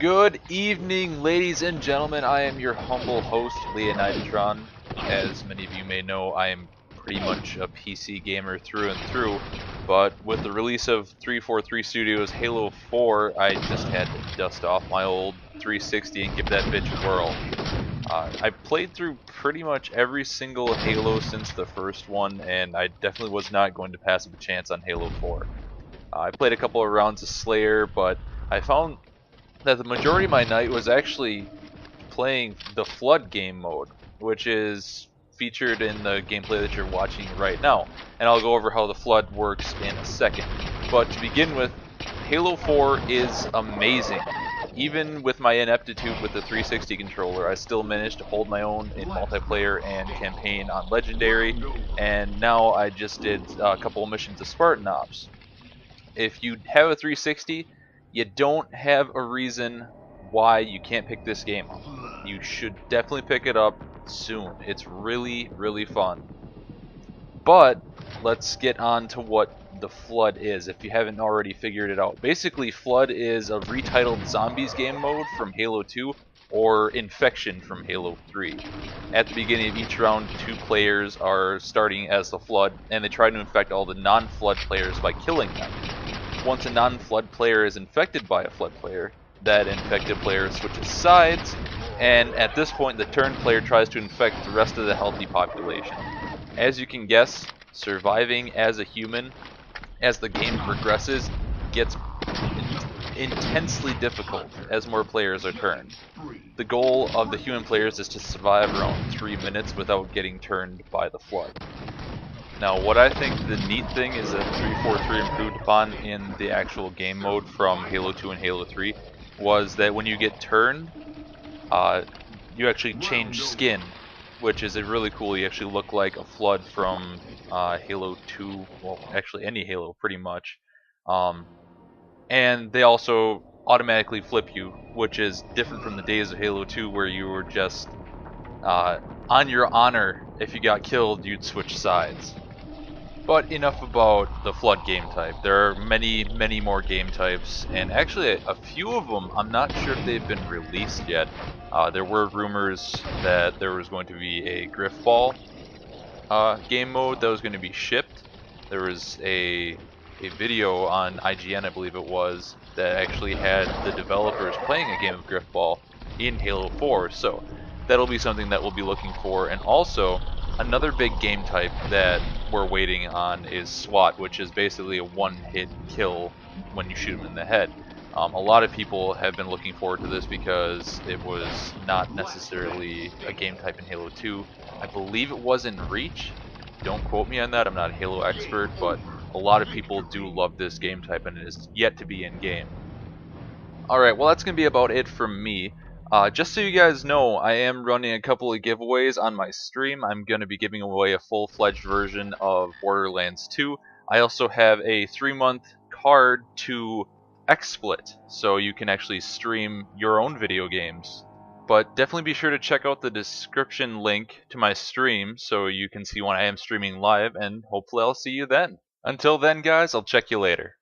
Good evening, ladies and gentlemen. I am your humble host, Leoniditron. As many of you may know, I am pretty much a PC gamer through and through, but with the release of 343 Studios' Halo 4, I just had to dust off my old 360 and give that bitch a whirl. I played through pretty much every single Halo since the first one, and I definitely was not going to pass up a chance on Halo 4. I played a couple of rounds of Slayer, but I found that the majority of my night was actually playing the Flood game mode, which is featured in the gameplay that you're watching right now. And I'll go over how the Flood works in a second. But to begin with, Halo 4 is amazing. Even with my ineptitude with the 360 controller, I still managed to hold my own in multiplayer and campaign on Legendary, and now I just did a couple of missions of Spartan Ops. If you have a 360, you don't have a reason why you can't pick this game up. You should definitely pick it up soon. It's really, really fun. But let's get on to what the Flood is, if you haven't already figured it out. Basically, Flood is a retitled Zombies game mode from Halo 2 or Infection from Halo 3. At the beginning of each round, 2 players are starting as the Flood, and they try to infect all the non-Flood players by killing them. Once a non-Flood player is infected by a Flood player, that infected player switches sides, and at this point the turned player tries to infect the rest of the healthy population. As you can guess, surviving as a human as the game progresses gets intensely difficult as more players are turned. The goal of the human players is to survive around 3 minutes without getting turned by the Flood. Now, what I think the neat thing is that 343 improved upon in the actual game mode from Halo 2 and Halo 3 was that when you get turned, you actually change skin, which is really cool. You actually look like a Flood from Halo 2, well, actually any Halo pretty much. And they also automatically flip you, which is different from the days of Halo 2 where you were just on your honor. If you got killed, you'd switch sides. But enough about the Flood game type. There are many, many more game types, and actually a few of them I'm not sure if they've been released yet. There were rumors that there was going to be a Griffball game mode that was going to be shipped. There was a video on IGN, I believe it was, that actually had the developers playing a game of Griffball in Halo 4, so that'll be something that we'll be looking for. And also, another big game type that we're waiting on is SWAT, which is basically a one-hit kill when you shoot them in the head. A lot of people have been looking forward to this because it was not necessarily a game type in Halo 2. I believe it was in Reach. Don't quote me on that, I'm not a Halo expert, but a lot of people do love this game type and it is yet to be in game. Alright, well that's going to be about it from me. Just so you guys know, I am running a couple of giveaways on my stream. I'm going to be giving away a full-fledged version of Borderlands 2. I also have a 3-month card to Xsplit, so you can actually stream your own video games. But definitely be sure to check out the description link to my stream so you can see when I am streaming live, and hopefully I'll see you then. Until then, guys, I'll check you later.